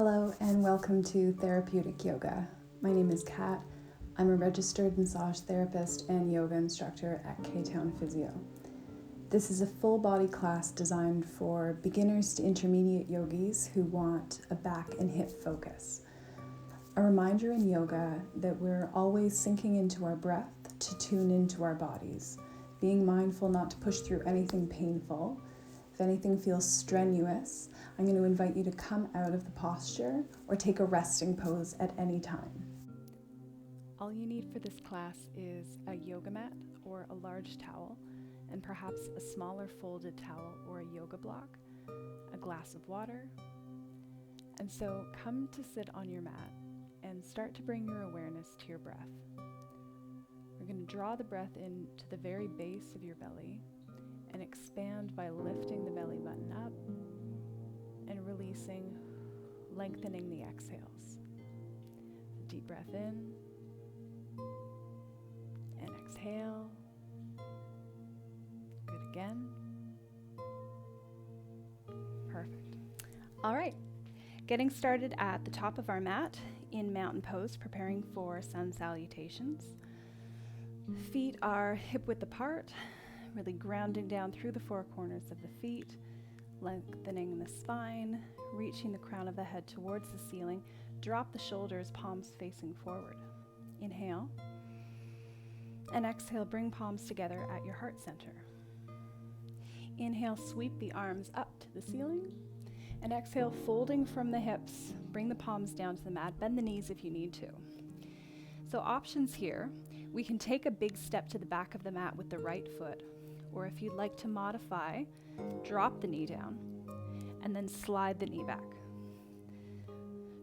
Hello and welcome to Therapeutic Yoga. My name is Kat. I'm a registered massage therapist and yoga instructor at K-Town Physio. This is a full body class designed for beginners to intermediate yogis who want a back and hip focus. A reminder in yoga that we're always sinking into our breath to tune into our bodies, being mindful not to push through anything painful. If anything feels strenuous, I'm going to invite you to come out of the posture or take a resting pose at any time. All you need for this class is a yoga mat or a large towel, and perhaps a smaller folded towel or a yoga block, a glass of water. And so come to sit on your mat and start to bring your awareness to your breath. We're going to draw the breath in to the very base of your belly and expand by lifting the belly button up and releasing, lengthening the exhales. Deep breath in and exhale. Good again. Perfect. All right, getting started at the top of our mat in mountain pose, preparing for sun salutations. Feet are hip width apart, really grounding down through the four corners of the feet, lengthening the spine, reaching the crown of the head towards the ceiling. Drop the shoulders, palms facing forward. Inhale. And exhale, bring palms together at your heart center. Inhale, sweep the arms up to the ceiling. And exhale, folding from the hips, bring the palms down to the mat. Bend the knees if you need to. So options here, we can take a big step to the back of the mat with the right foot. Or if you'd like to modify, drop the knee down and then slide the knee back.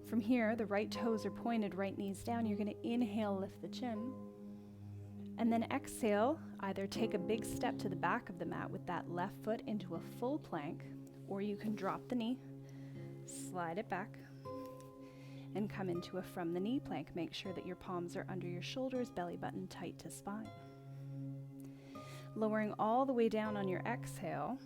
From here, the right toes are pointed, right knees down. You're going to inhale, lift the chin. And then exhale, either take a big step to the back of the mat with that left foot into a full plank, or you can drop the knee, slide it back, and come into a from the knee plank. Make sure that your palms are under your shoulders, belly button tight to spine. Lowering all the way down on your exhale.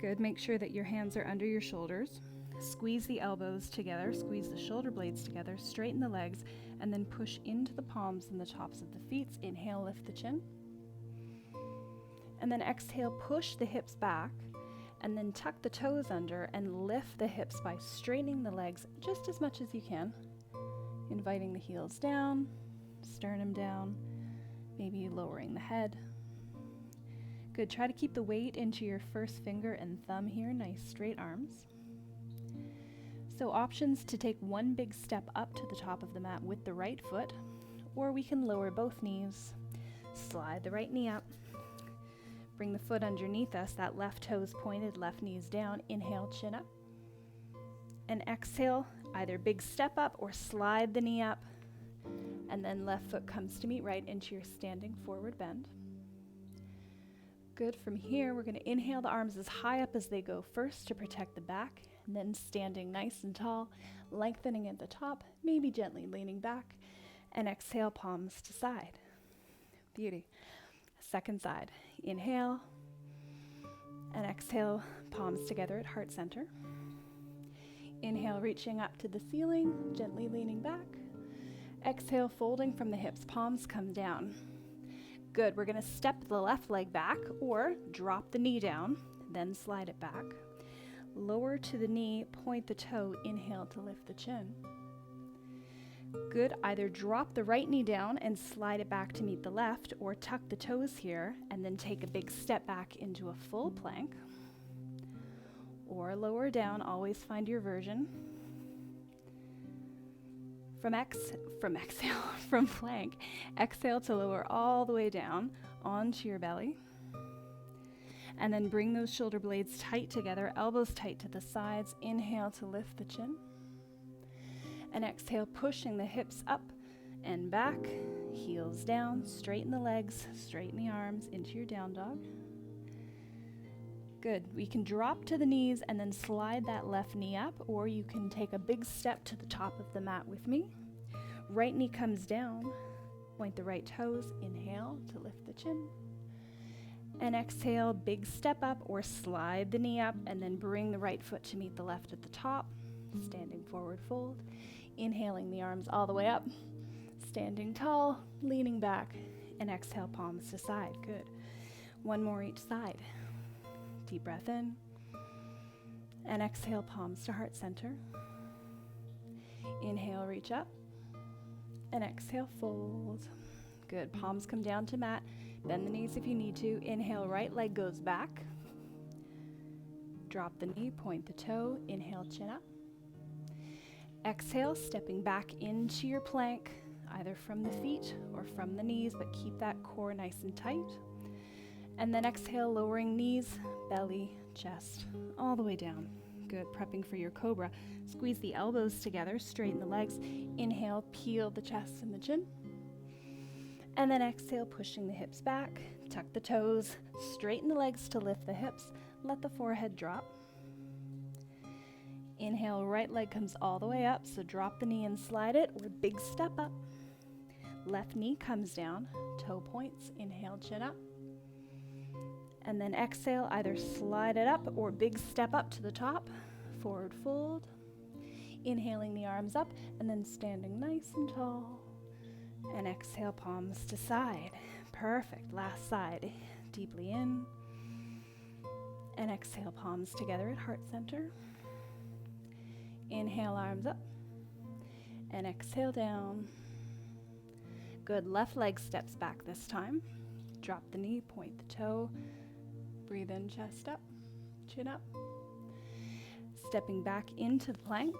Good, make sure that your hands are under your shoulders. Squeeze the elbows together, squeeze the shoulder blades together, straighten the legs, and then push into the palms and the tops of the feet. Inhale, lift the chin. And then exhale, push the hips back, and then tuck the toes under and lift the hips by straightening the legs just as much as you can. Inviting the heels down, sternum down, maybe lowering the head. Good, try to keep the weight into your first finger and thumb here, nice straight arms. So options to take one big step up to the top of the mat with the right foot, or we can lower both knees, slide the right knee up, bring the foot underneath us, that left toes pointed, left knees down, inhale, chin up, and exhale, either big step up or slide the knee up, and then left foot comes to meet right into your standing forward bend. Good, from here we're going to inhale the arms as high up as they go first to protect the back, and then standing nice and tall, lengthening at the top, maybe gently leaning back, and exhale, palms to side. Beauty. Second side. Inhale, and exhale, palms together at heart center. Inhale, reaching up to the ceiling, gently leaning back. Exhale, folding from the hips, palms come down. Good, we're going to step the left leg back or drop the knee down, then slide it back. Lower to the knee, point the toe, inhale to lift the chin. Good, either drop the right knee down and slide it back to meet the left, or tuck the toes here and then take a big step back into a full plank. Or lower down, always find your version. From plank, exhale to lower all the way down onto your belly. And then bring those shoulder blades tight together, elbows tight to the sides. Inhale to lift the chin. And exhale, pushing the hips up and back, heels down, straighten the legs, straighten the arms into your down dog. Good, we can drop to the knees and then slide that left knee up, or you can take a big step to the top of the mat with me. Right knee comes down, point the right toes, inhale to lift the chin. And exhale, big step up or slide the knee up and then bring the right foot to meet the left at the top. Standing forward fold. Inhaling the arms all the way up. Standing tall, leaning back, and exhale, palms to side. Good. One more each side. Deep breath in. And exhale, palms to heart center. Inhale, reach up. And exhale, fold. Good. Palms come down to mat. Bend the knees if you need to. Inhale, right leg goes back. Drop the knee, point the toe. Inhale, chin up. Exhale, stepping back into your plank, either from the feet or from the knees, but keep that core nice and tight. And then exhale, lowering knees, belly, chest, all the way down. Good. Prepping for your cobra. Squeeze the elbows together, straighten the legs. Inhale, peel the chest and the chin. And then exhale, pushing the hips back, tuck the toes, straighten the legs to lift the hips, let the forehead drop. Inhale, right leg comes all the way up, so drop the knee and slide it, or big step up. Left knee comes down, toe points, inhale, chin up. And then exhale, either slide it up or big step up to the top, forward fold. Inhaling the arms up, and then standing nice and tall. And exhale, palms to side. Perfect. Last side. Deeply in. And exhale, palms together at heart center. Inhale, arms up. And exhale, down. Good. Left leg steps back this time. Drop the knee, point the toe. Breathe in, chest up, chin up. Stepping back into the plank.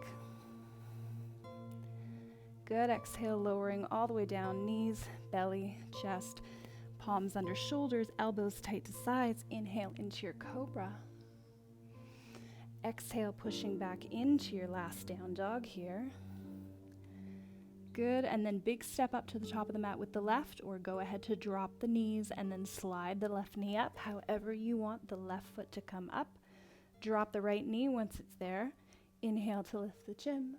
Good. Exhale, lowering all the way down, knees, belly, chest, palms under shoulders, elbows tight to sides. Inhale into your cobra. Exhale, pushing back into your last down dog here. Good. And then big step up to the top of the mat with the left, or go ahead to drop the knees and then slide the left knee up, however you want the left foot to come up. Drop the right knee once it's there. Inhale to lift the chin.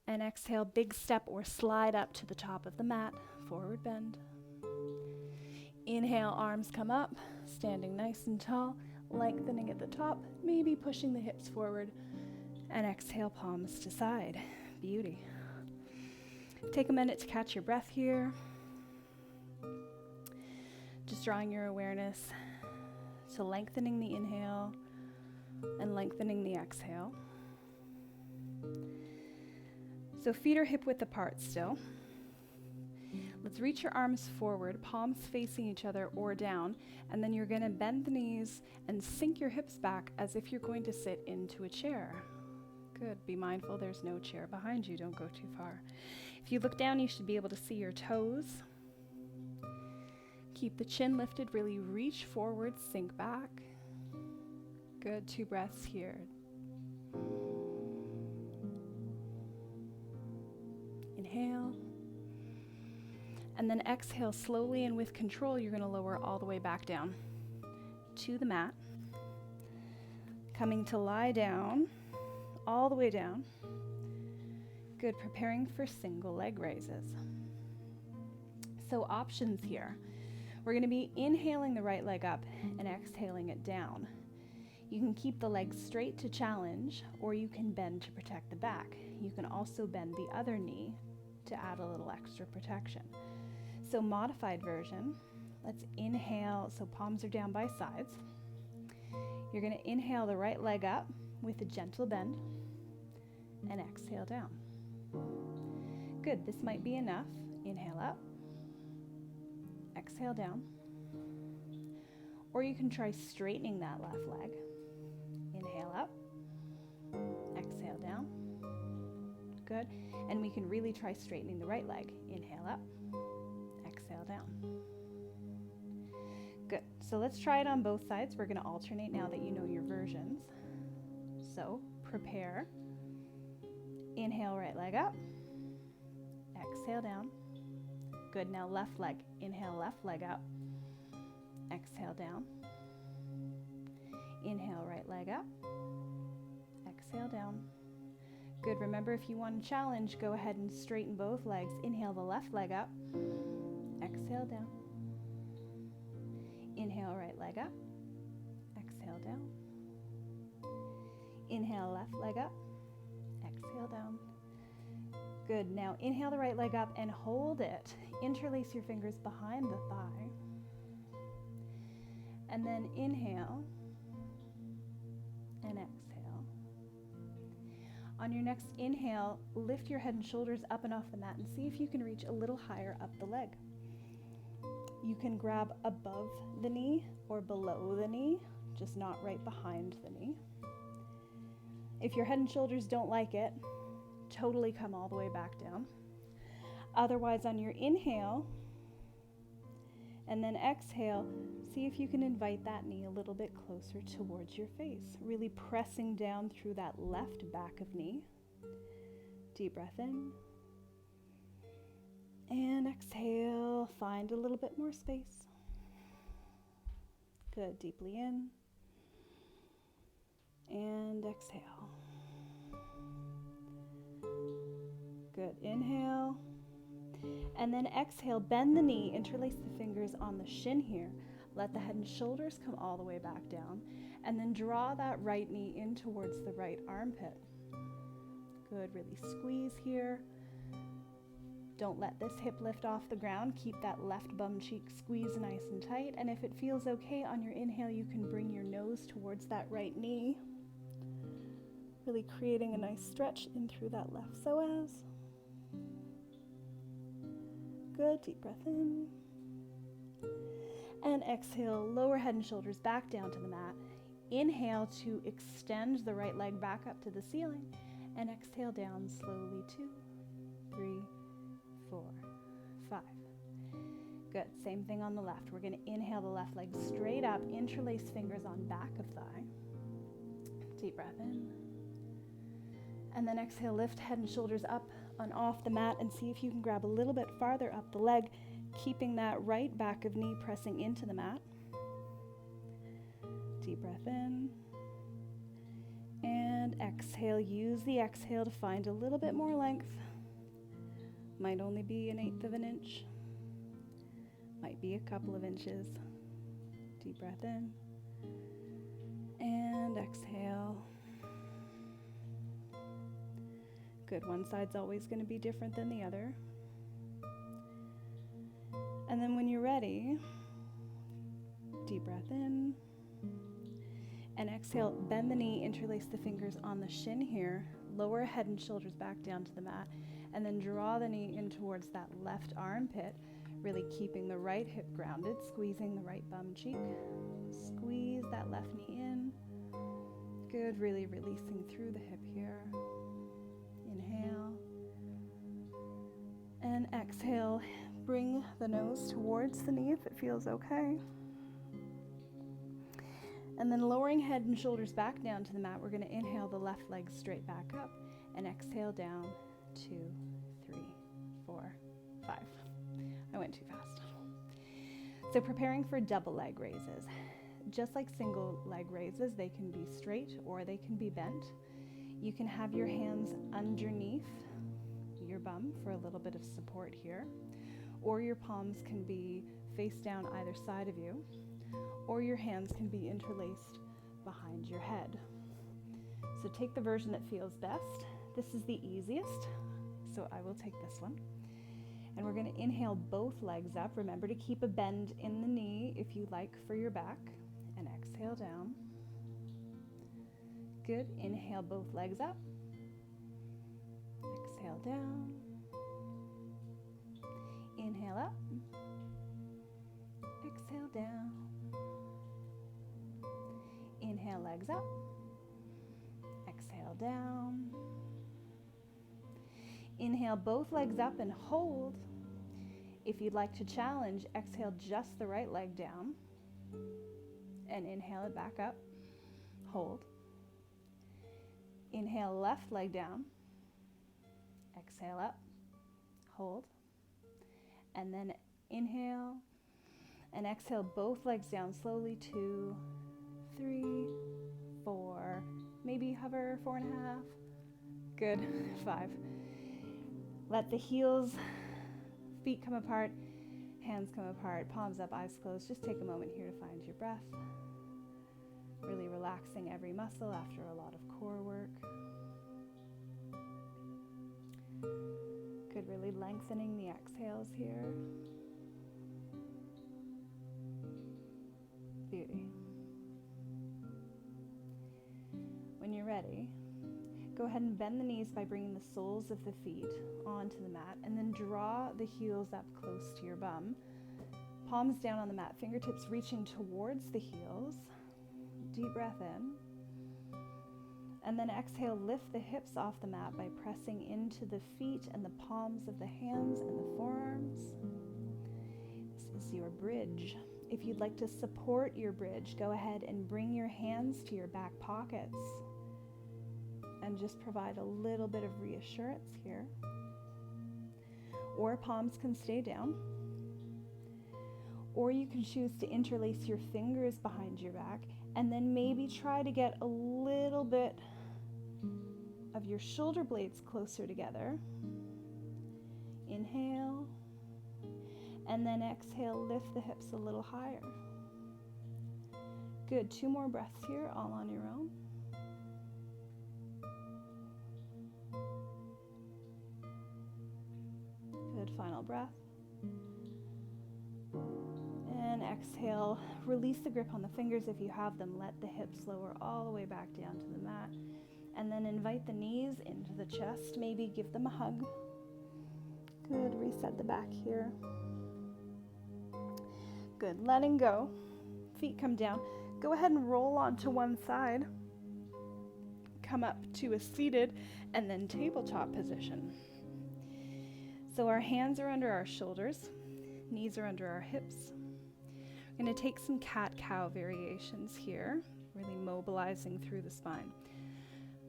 And exhale, big step or slide up to the top of the mat, forward bend. Inhale, arms come up, standing nice and tall, lengthening at the top, maybe pushing the hips forward. And exhale, palms to side. Beauty. Take a minute to catch your breath here. Just drawing your awareness to lengthening the inhale and lengthening the exhale. So feet are hip width apart still. Let's reach your arms forward, palms facing each other or down, and then you're going to bend the knees and sink your hips back as if you're going to sit into a chair. Good. Be mindful there's no chair behind you. Don't go too far. If you look down, you should be able to see your toes. Keep the chin lifted. Really reach forward, sink back. Good. 2 breaths here. Inhale. And then exhale slowly and with control. You're going to lower all the way back down to the mat. Coming to lie down, all the way down. Good. Preparing for single leg raises. So options here. We're going to be inhaling the right leg up and exhaling it down. You can keep the leg straight to challenge, or you can bend to protect the back. You can also bend the other knee to add a little extra protection. So modified version, let's inhale, so palms are down by sides. You're going to inhale the right leg up with a gentle bend and exhale down. Good, this might be enough. Inhale up, exhale down. Or you can try straightening that left leg. Inhale up, exhale down. Good, and we can really try straightening the right leg. Inhale up, exhale down. Good, so let's try it on both sides. We're going to alternate now that you know your versions. So prepare. Inhale, right leg up, exhale down. Good, now left leg. Inhale, left leg up, exhale down. Inhale, right leg up, exhale down. Good, remember if you want to challenge, go ahead and straighten both legs. Inhale the left leg up, exhale down. Inhale, right leg up. Exhale, down. Inhale, left leg up. Exhale, down. Good. Now inhale the right leg up and hold it. Interlace your fingers behind the thigh. And then inhale and exhale. On your next inhale, lift your head and shoulders up and off the mat and see if you can reach a little higher up the leg. You can grab above the knee or below the knee, just not right behind the knee. If your head and shoulders don't like it, totally come all the way back down. Otherwise, on your inhale and then exhale, see if you can invite that knee a little bit closer towards your face, really pressing down through that left back of knee. Deep breath in. And exhale, find a little bit more space. Good, deeply in. And exhale. Good, inhale. And then exhale, bend the knee, interlace the fingers on the shin here. Let the head and shoulders come all the way back down. And then draw that right knee in towards the right armpit. Good, really squeeze here. Don't let this hip lift off the ground. Keep that left bum cheek squeezed nice and tight. And if it feels okay on your inhale, you can bring your nose towards that right knee. Really creating a nice stretch in through that left psoas. Good, deep breath in. And exhale, lower head and shoulders back down to the mat. Inhale to extend the right leg back up to the ceiling. And exhale down slowly, 2, 3, 4, 5. Good, same thing on the left. We're gonna inhale the left leg straight up, interlace fingers on back of thigh. Deep breath in. And then exhale, lift head and shoulders up and off the mat and see if you can grab a little bit farther up the leg, keeping that right back of knee pressing into the mat. Deep breath in. And exhale, use the exhale to find a little bit more length. Might only be 1/8 of an inch. Might be a couple of inches. Deep breath in. And exhale. Good, one side's always going to be different than the other. And then when you're ready, deep breath in. And exhale, bend the knee, interlace the fingers on the shin here, lower head and shoulders back down to the mat, and then draw the knee in towards that left armpit, really keeping the right hip grounded, squeezing the right bum cheek. Squeeze that left knee in. Good, really releasing through the hip here. Inhale. And exhale, bring the nose towards the knee if it feels okay. And then lowering head and shoulders back down to the mat, we're going to inhale the left leg straight back up and exhale down, 2, 3, 4, 5. I went too fast. So preparing for double leg raises. Just like single leg raises, they can be straight or they can be bent. You can have your hands underneath your bum for a little bit of support here, or your palms can be face down either side of you, or your hands can be interlaced behind your head. So take the version that feels best. This is the easiest, so I will take this one. And we're going to inhale both legs up. Remember to keep a bend in the knee if you like for your back, and exhale down. Good, inhale both legs up. Exhale down. Inhale up. Exhale down. Inhale, legs up. Exhale down. Inhale both legs up and hold. If you'd like to challenge, exhale just the right leg down and inhale it back up. Hold. Inhale left leg down. Exhale up. Hold. And then inhale and exhale both legs down slowly. 2, 3, 4, maybe hover 4.5. Good. 5. Let the heels, feet come apart, Hands come apart, palms up, eyes closed. Just take a moment here to find your breath. Really relaxing every muscle after a lot of core work. Good, really lengthening the exhales here. Beauty. When you're ready, go ahead and bend the knees by bringing the soles of the feet onto the mat, and then draw the heels up close to your bum. Palms down on the mat, fingertips reaching towards the heels. Deep breath in. And then exhale, lift the hips off the mat by pressing into the feet and the palms of the hands and the forearms. This is your bridge. If you'd like to support your bridge, go ahead and bring your hands to your back pockets and just provide a little bit of reassurance here. Or palms can stay down. Or you can choose to interlace your fingers behind your back and then maybe try to get a little bit of your shoulder blades closer together. Inhale. And then exhale, lift the hips a little higher. Good, 2 more breaths here, all on your own. Good, final breath. And exhale, release the grip on the fingers if you have them. Let the hips lower all the way back down to the mat. And then invite the knees into the chest. Maybe give them a hug. Good, reset the back here. Good, letting go. Feet come down. Go ahead and roll onto one side. Come up to a seated and then tabletop position. So our hands are under our shoulders. Knees are under our hips. We're going to take some cat-cow variations here, really mobilizing through the spine.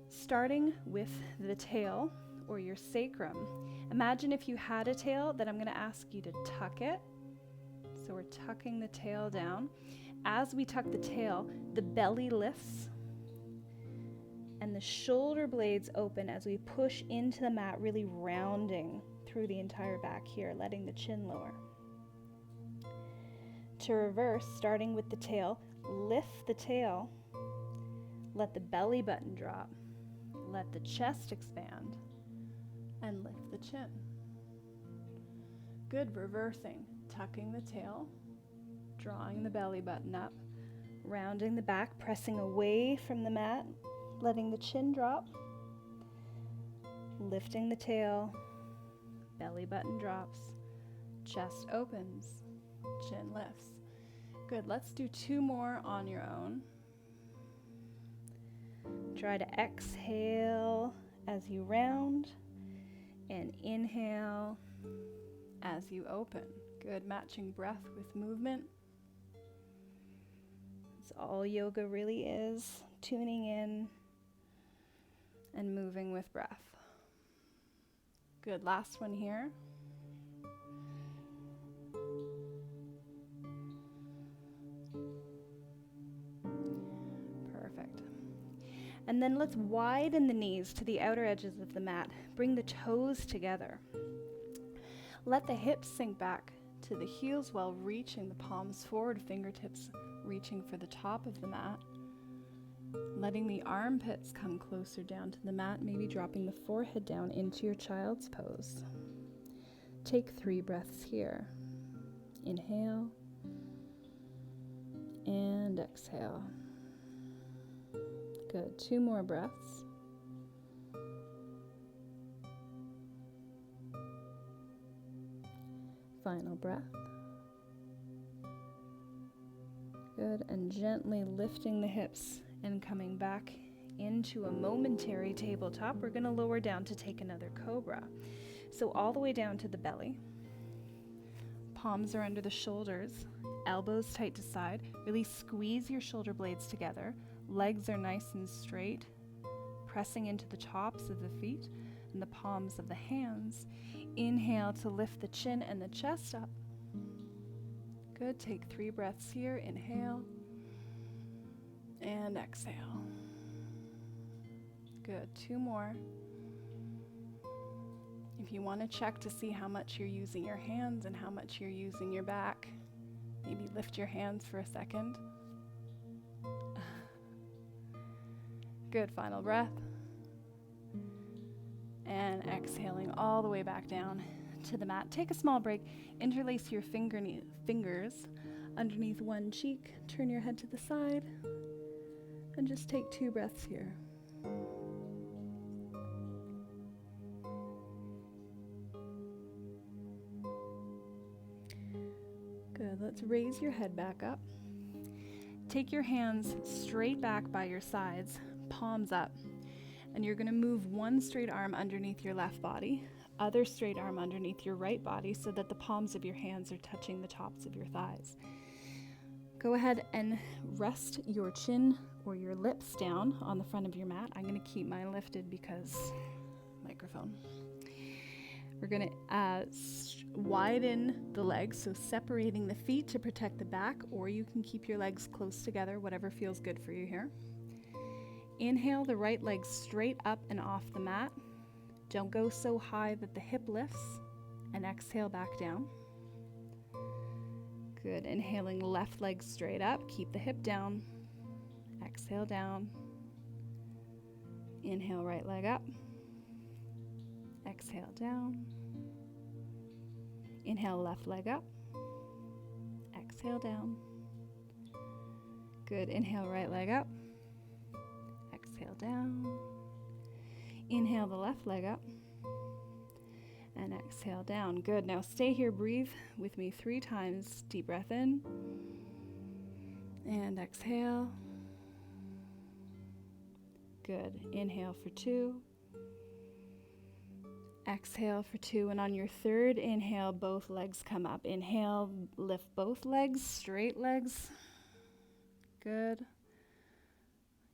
Starting with the tail or your sacrum. Imagine if you had a tail, that I'm going to ask you to tuck it. So we're tucking the tail down. As we tuck the tail, the belly lifts and the shoulder blades open as we push into the mat, really rounding through the entire back here, letting the chin lower. To reverse, starting with the tail, lift the tail, let the belly button drop, let the chest expand, and lift the chin. Good, reversing, tucking the tail, drawing the belly button up, rounding the back, pressing away from the mat, letting the chin drop, lifting the tail, belly button drops, chest opens, chin lifts. Good, let's do 2 more on your own. Try to exhale as you round and inhale as you open. Good, matching breath with movement. That's all yoga really is, tuning in and moving with breath. Good, last one here. Perfect. And then let's widen the knees to the outer edges of the mat. Bring the toes together. Let the hips sink back to the heels while reaching the palms forward, fingertips reaching for the top of the mat. Letting the armpits come closer down to the mat, maybe dropping the forehead down into your child's pose. Take 3 breaths here. Inhale and exhale. Good, 2 more breaths. Final breath. Good, and gently lifting the hips and coming back into a momentary tabletop. We're going to lower down to take another cobra. So all the way down to the belly. Palms are under the shoulders, elbows tight to side. Really squeeze your shoulder blades together. Legs are nice and straight, pressing into the tops of the feet and the palms of the hands. Inhale to lift the chin and the chest up. Good, take 3 breaths here. Inhale and exhale. Good, 2 more. If you want to check to see how much you're using your hands and how much you're using your back, maybe lift your hands for a second. Good, final breath. And exhaling all the way back down to the mat. Take a small break. Interlace your fingers underneath one cheek. Turn your head to the side. And just take 2 breaths here. Good. Let's raise your head back up. Take your hands straight back by your sides, palms up. And you're going to move one straight arm underneath your left body, other straight arm underneath your right body so that the palms of your hands are touching the tops of your thighs. Go ahead and rest your chin or your lips down on the front of your mat. I'm going to keep mine lifted because microphone. We're going to widen the legs, so separating the feet to protect the back, or you can keep your legs close together, whatever feels good for you here. Inhale the right leg straight up and off the mat. Don't go so high that the hip lifts, and exhale back down. Good. Inhaling left leg straight up. Keep the hip down. Exhale down. Inhale right leg up. Exhale down. Inhale left leg up. Exhale down. Good. Inhale right leg up. Exhale down. Inhale the left leg up. And exhale down. Good. Now stay here. Breathe with me 3 times. Deep breath in. And exhale. Good. Inhale for 2. Exhale for 2. And on your third inhale, both legs come up. Inhale, lift both legs, straight legs. Good.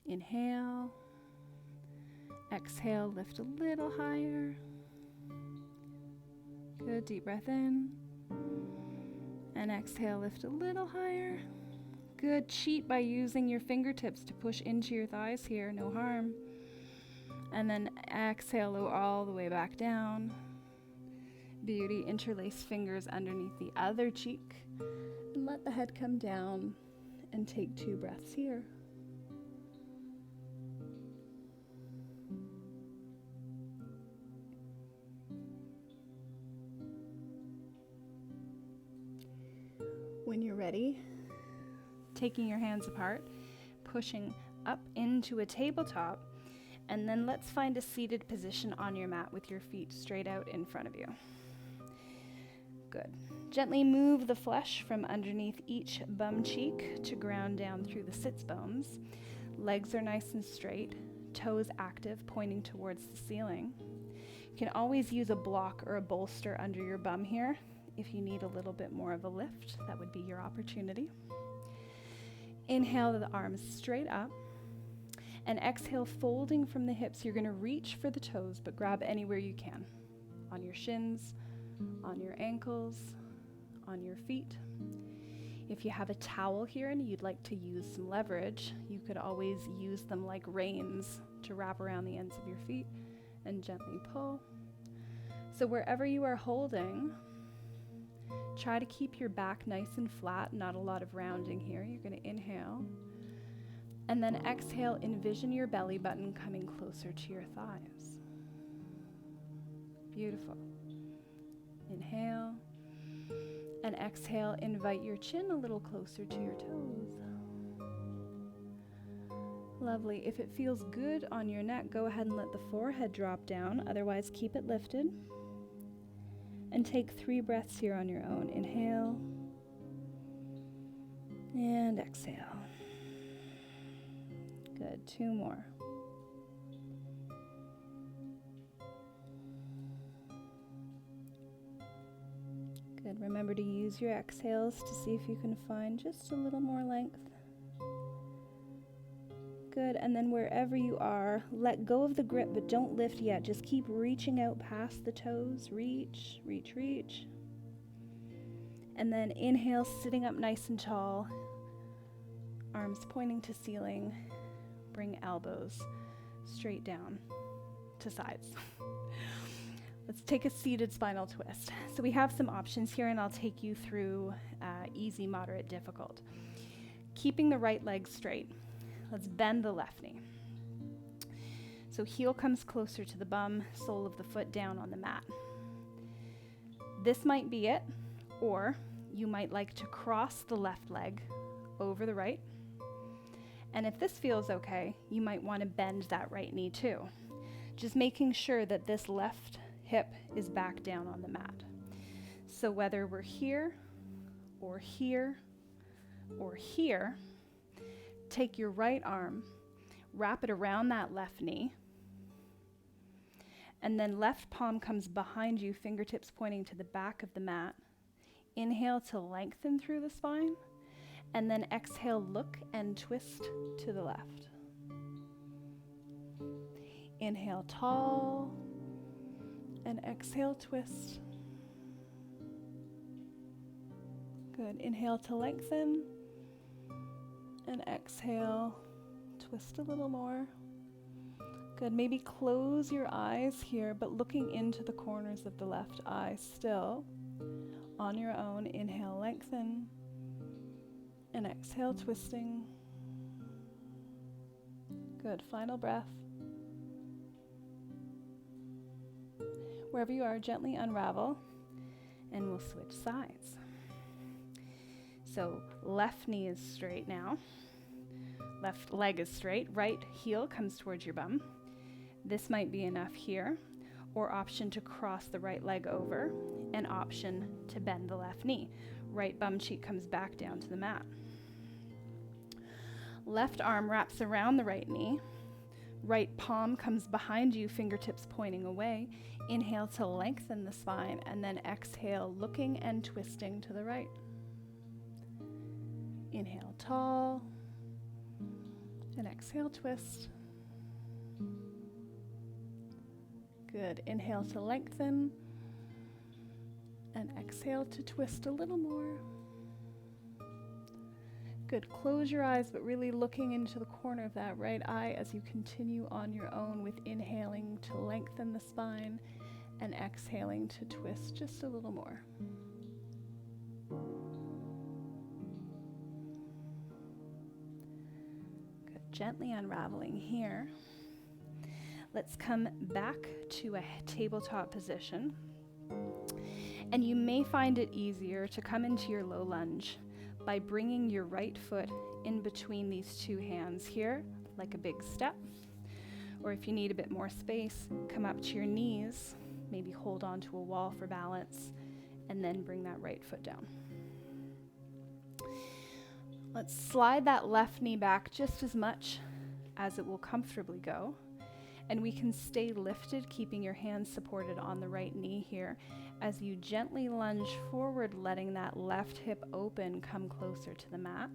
Inhale. Exhale, lift a little higher. Good, deep breath in. And exhale, lift a little higher. Good, cheat by using your fingertips to push into your thighs here, no harm. And then exhale all the way back down. Beauty, interlace fingers underneath the other cheek. And let the head come down and take 2 breaths here. When you're ready, taking your hands apart, pushing up into a tabletop, and then let's find a seated position on your mat with your feet straight out in front of you. Good. Gently move the flesh from underneath each bum cheek to ground down through the sits bones. Legs are nice and straight, toes active, pointing towards the ceiling. You can always use a block or a bolster under your bum here. If you need a little bit more of a lift, that would be your opportunity. Inhale the arms straight up. And exhale, folding from the hips. You're going to reach for the toes, but grab anywhere you can. On your shins, on your ankles, on your feet. If you have a towel here and you'd like to use some leverage, you could always use them like reins to wrap around the ends of your feet and gently pull. So wherever you are holding, try to keep your back nice and flat, not a lot of rounding here. You're going to inhale. And then exhale, envision your belly button coming closer to your thighs. Beautiful. Inhale. And exhale, invite your chin a little closer to your toes. Lovely. If it feels good on your neck, go ahead and let the forehead drop down. Otherwise, keep it lifted. And take 3 breaths here on your own. Inhale. And exhale. Good. 2 more. Good. Remember to use your exhales to see if you can find just a little more length. Good. And then wherever you are, let go of the grip, but don't lift yet. Just keep reaching out past the toes. Reach, reach, reach. And then inhale, sitting up nice and tall. Arms pointing to ceiling. Bring elbows straight down to sides. Let's take a seated spinal twist. So we have some options here, and I'll take you through easy, moderate, difficult. Keeping the right leg straight. Let's bend the left knee. So heel comes closer to the bum, sole of the foot down on the mat. This might be it, or you might like to cross the left leg over the right. And if this feels okay, you might want to bend that right knee too. Just making sure that this left hip is back down on the mat. So whether we're here, or here, or here, take your right arm, wrap it around that left knee, and then left palm comes behind you, fingertips pointing to the back of the mat. Inhale to lengthen through the spine, and then exhale, look and twist to the left. Inhale, tall, and exhale, twist. Good. Inhale to lengthen, and exhale, twist a little more. Good. Maybe close your eyes here, but looking into the corners of the left eye still. On your own, inhale, lengthen, and exhale, twisting. Good. Final breath. Wherever you are, gently unravel, and we'll switch sides. So left knee is straight now. Left leg is straight. Right heel comes towards your bum. This might be enough here, or option to cross the right leg over, and option to bend the left knee. Right bum cheek comes back down to the mat. Left arm wraps around the right knee. Right palm comes behind you, fingertips pointing away. Inhale to lengthen the spine, and then exhale, looking and twisting to the right. Inhale, tall, and exhale, twist. Good. Inhale to lengthen, and exhale to twist a little more. Good. Close your eyes, but really looking into the corner of that right eye as you continue on your own with inhaling to lengthen the spine and exhaling to twist just a little more. Good. Gently unraveling here. Let's come back to a tabletop position. And you may find it easier to come into your low lunge by bringing your right foot in between these two hands here, like a big step. Or if you need a bit more space, come up to your knees, maybe hold onto a wall for balance, and then bring that right foot down. Let's slide that left knee back just as much as it will comfortably go. And we can stay lifted, keeping your hands supported on the right knee here as you gently lunge forward, letting that left hip open come closer to the mat.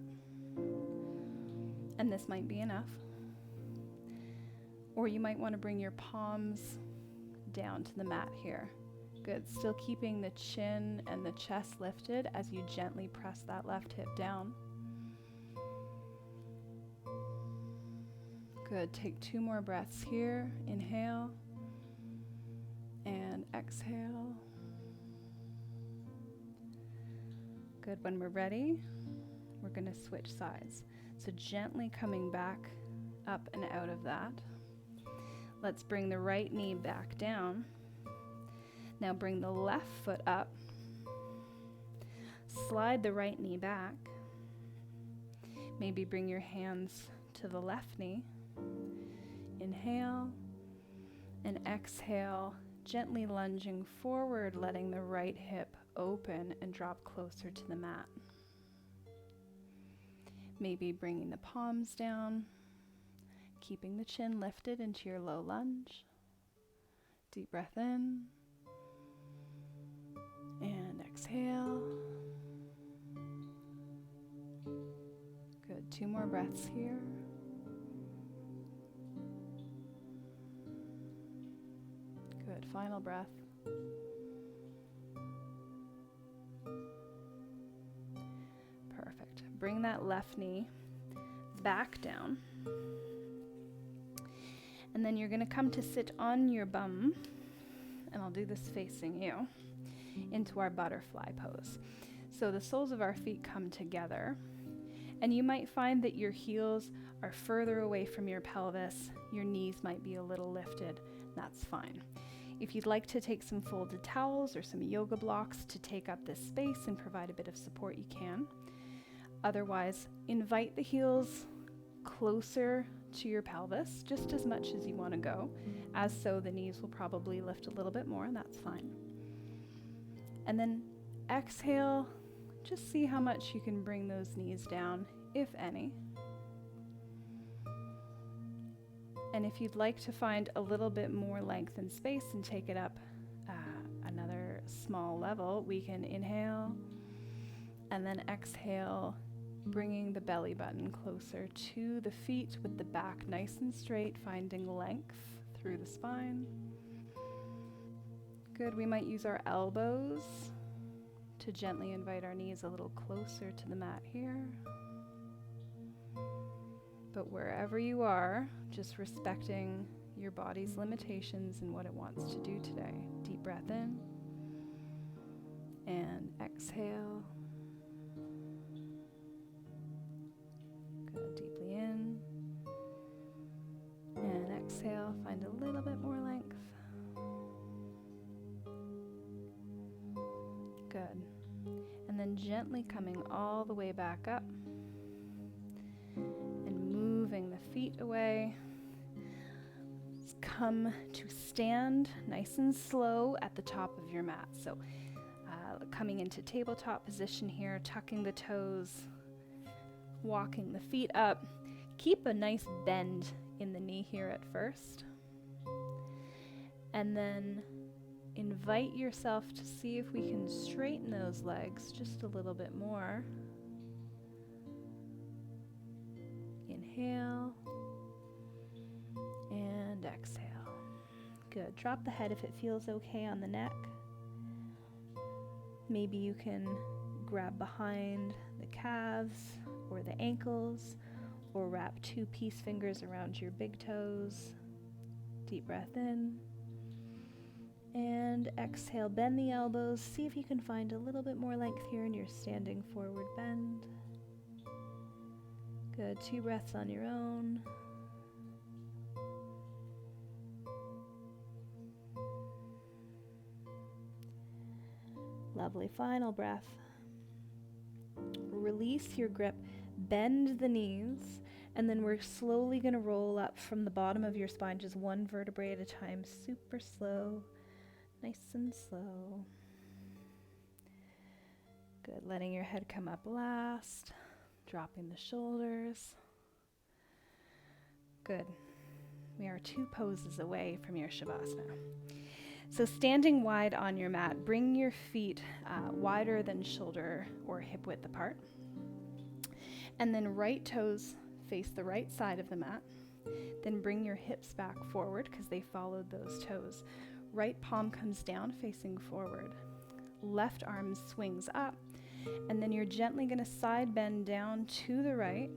And this might be enough. Or you might want to bring your palms down to the mat here. Good. Still keeping the chin and the chest lifted as you gently press that left hip down. Good. Take 2 more breaths here. Inhale and exhale. Good. When we're ready, we're going to switch sides. So gently coming back up and out of that. Let's bring the right knee back down. Now bring the left foot up. Slide the right knee back. Maybe bring your hands to the left knee. Inhale and exhale, gently lunging forward, letting the right hip open and drop closer to the mat. Maybe bringing the palms down, keeping the chin lifted into your low lunge. Deep breath in and exhale. Good. 2 more breaths here. Good. Final breath. Perfect. Bring that left knee back down. And then you're going to come to sit on your bum and I'll do this facing you, into our butterfly pose. So the soles of our feet come together, and you might find that your heels are further away from your pelvis, your knees might be a little lifted. That's fine. If you'd like to take some folded towels or some yoga blocks to take up this space and provide a bit of support, you can. Otherwise, invite the heels closer to your pelvis, just as much as you want to go. As so, the knees will probably lift a little bit more, and that's fine. And then exhale, just see how much you can bring those knees down, if any. And if you'd like to find a little bit more length and space and take it up another small level, we can inhale and then exhale, bringing the belly button closer to the feet with the back nice and straight, finding length through the spine. Good. We might use our elbows to gently invite our knees a little closer to the mat here. But wherever you are, just respecting your body's limitations and what it wants to do today. Deep breath in and exhale. Good. Deeply in and exhale. Find a little bit more length. Good. And then gently coming all the way back up and moving the feet away. Come to stand nice and slow at the top of your mat. So coming into tabletop position here, tucking the toes, walking the feet up. Keep a nice bend in the knee here at first. And then invite yourself to see if we can straighten those legs just a little bit more. Inhale and exhale. Good. Drop the head if it feels okay on the neck. Maybe you can grab behind the calves or the ankles, or wrap 2 peace fingers around your big toes. Deep breath in. And exhale, bend the elbows. See if you can find a little bit more length here in your standing forward bend. Good. 2 breaths on your own. Lovely. Final breath. Release your grip, bend the knees, and then we're slowly going to roll up from the bottom of your spine, just 1 vertebrae at a time, super slow, nice and slow. Good. Letting your head come up last, dropping the shoulders. Good. We are 2 poses away from your Shavasana. So standing wide on your mat, bring your feet wider than shoulder or hip width apart. And then right toes face the right side of the mat. Then bring your hips back forward because they followed those toes. Right palm comes down facing forward. Left arm swings up. And then you're gently going to side bend down to the right.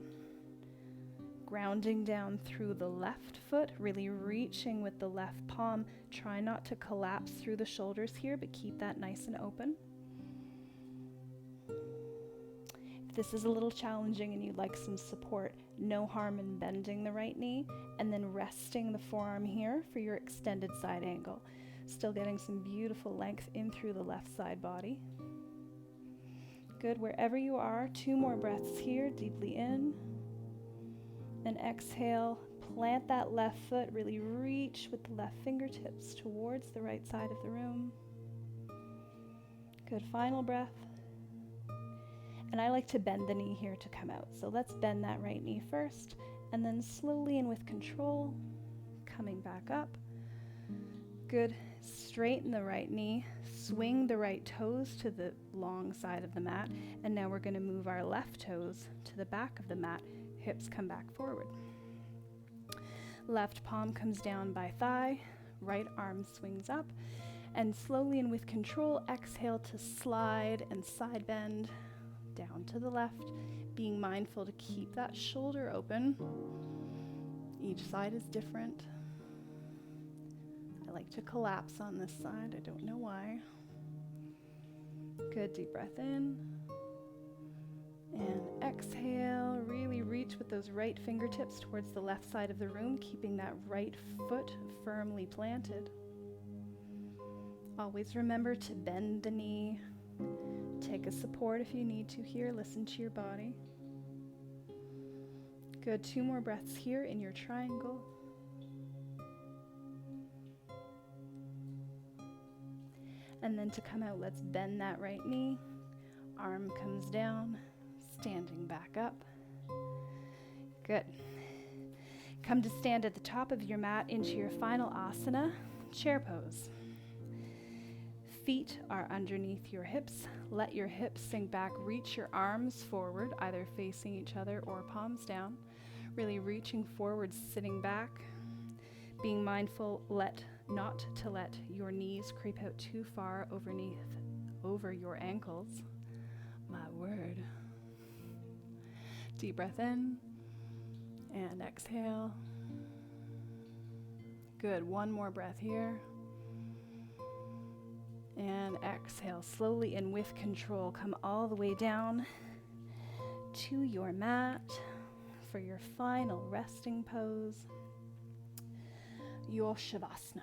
Grounding down through the left foot, really reaching with the left palm. Try not to collapse through the shoulders here, but keep that nice and open. If this is a little challenging and you'd like some support, no harm in bending the right knee and then resting the forearm here for your extended side angle. Still getting some beautiful length in through the left side body. Good. Wherever you are, 2 more breaths here, deeply in. And exhale, plant that left foot, really reach with the left fingertips towards the right side of the room. Good. Final breath. And I like to bend the knee here to come out. So let's bend that right knee first, and then slowly and with control, coming back up. Good. Straighten the right knee, swing the right toes to the long side of the mat, and now we're going to move our left toes to the back of the mat. Hips come back forward. Left palm comes down by thigh, right arm swings up, and slowly and with control, exhale to slide and side bend down to the left, being mindful to keep that shoulder open. Each side is different. I like to collapse on this side. I don't know why. Good, deep breath in. And exhale, really reach with those right fingertips towards the left side of the room, keeping that right foot firmly planted. Always remember to bend the knee. Take a support if you need to here. Listen to your body. Good, 2 more breaths here in your triangle. And then to come out, let's bend that right knee. Arm comes down, standing back up. Good. Come to stand at the top of your mat into your final asana, chair pose. Feet are underneath your hips. Let your hips sink back. Reach your arms forward, either facing each other or palms down. Really reaching forward, sitting back. Being mindful not to let your knees creep out too far over your ankles. My word. Deep breath in and exhale. Good, 1 more breath here. And exhale, slowly and with control, come all the way down to your mat for your final resting pose, your Shavasana.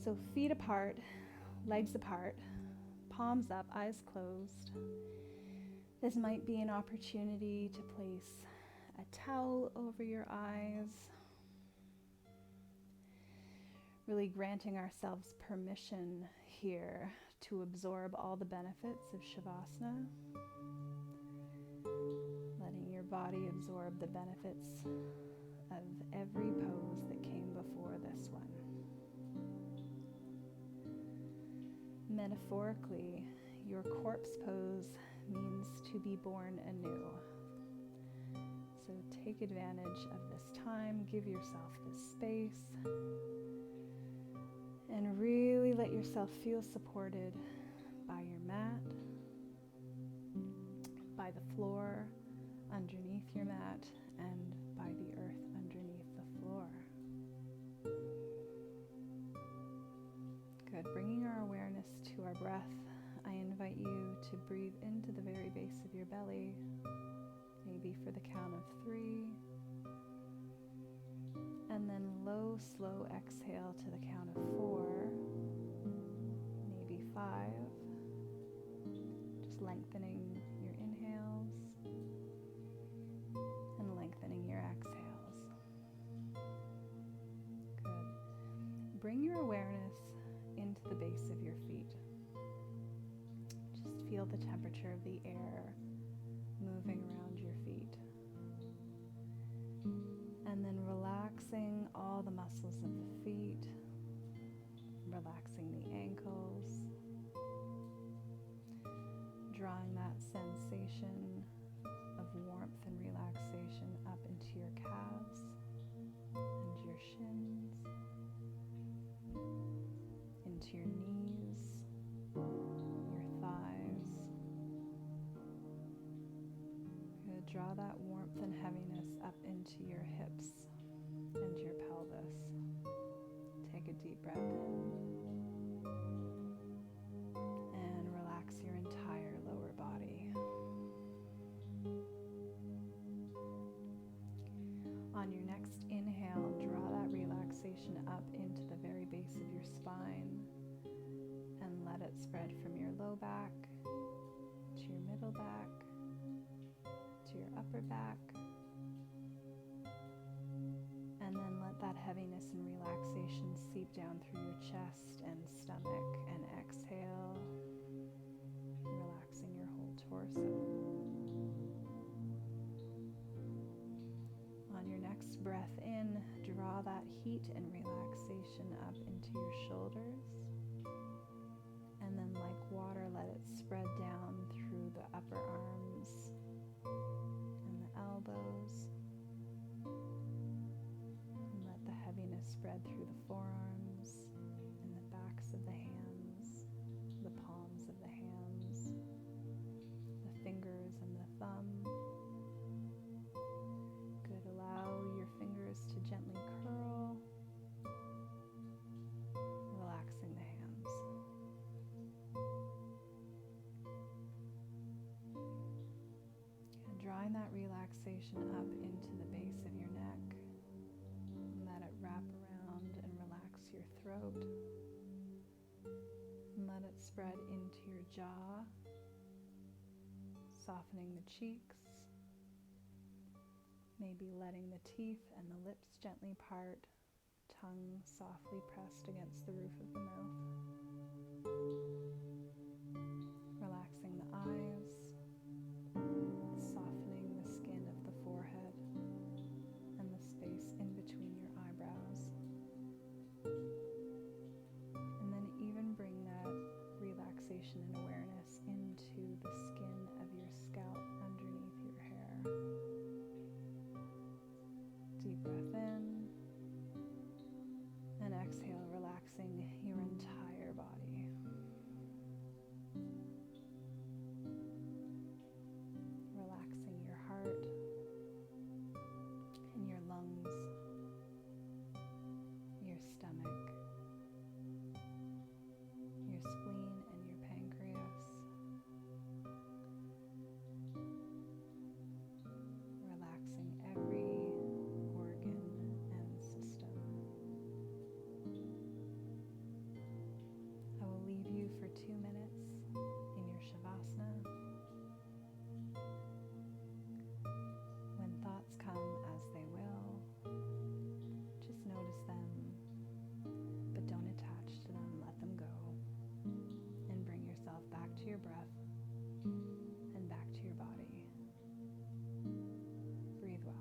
So feet apart, legs apart, palms up, eyes closed. This might be an opportunity to place a towel over your eyes, really granting ourselves permission here to absorb all the benefits of Shavasana, letting your body absorb the benefits of every pose that came before this one. Metaphorically, your corpse pose means to be born anew. So take advantage of this time, give yourself this space, and really let yourself feel supported by your mat, by the floor underneath your mat, and by the earth underneath the floor. Good. Bringing our awareness to our breath, I invite you to breathe into the very base of your belly, maybe for the count of 3, and then low, slow exhale to the count of 4, maybe 5, just lengthening your inhales and lengthening your exhales. Good. Bring your awareness into the base of your feet. Just feel the temperature of the air moving around your feet. And then relaxing all the muscles of the feet, relaxing the ankles, drawing that sensation of warmth and relaxation up into your calves and your shins, into your knees, your thighs. Good. Draw that warmth and heaviness up into your hips and your pelvis. Take a deep breath in and relax your entire lower body. On your next inhale, draw that relaxation up into the very base of your spine and let it spread from your low back to your middle back to your upper back. And then let that heaviness and relaxation seep down through your chest and stomach, and exhale, relaxing your whole torso. On your next breath in, draw that heat and relaxation up into your shoulders. And then like water, let it spread down through the upper arms and the elbows. Spread through the forearms and the backs of the hands, the palms of the hands, the fingers and the thumb. Good. Allow your fingers to gently curl relaxation up into the base of your neck. Let it wrap around and relax your throat. Let it spread into your jaw, softening the cheeks, maybe letting the teeth and the lips gently part, tongue softly pressed against the roof of the mouth. Relaxing the eyes, softening the skin of the forehead and the space in between your eyebrows. And then even bring that relaxation and awareness into the skin of your scalp underneath your hair. Deep breath in and exhale, relaxing your entire body. Relaxing your heart and your lungs, your stomach, your spleen and your pancreas. Relaxing every organ and system. I will leave you for 2 minutes in your Shavasana. When thoughts come as they will, just notice them, but don't attach to them, let them go, and bring yourself back to your breath and back to your body. Breathe well.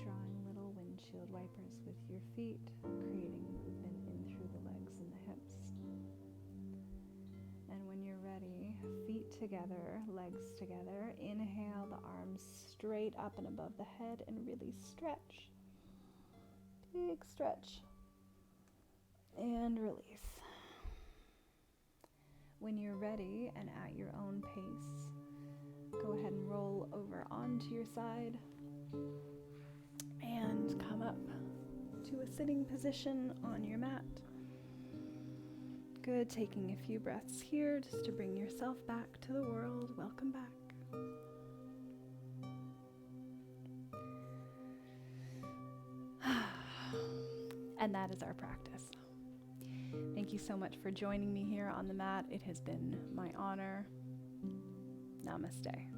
Drawing little windshield wipers with your feet, creating movement in through the legs and the hips. And when you're ready, feet together, legs together. Inhale the arms straight up and above the head and really stretch. Big stretch. And release. When you're ready and at your own pace, go ahead and roll over onto your side. And come up to a sitting position on your mat. Good, taking a few breaths here just to bring yourself back to the world. Welcome back. And that is our practice. Thank you so much for joining me here on the mat. It has been my honor. Namaste.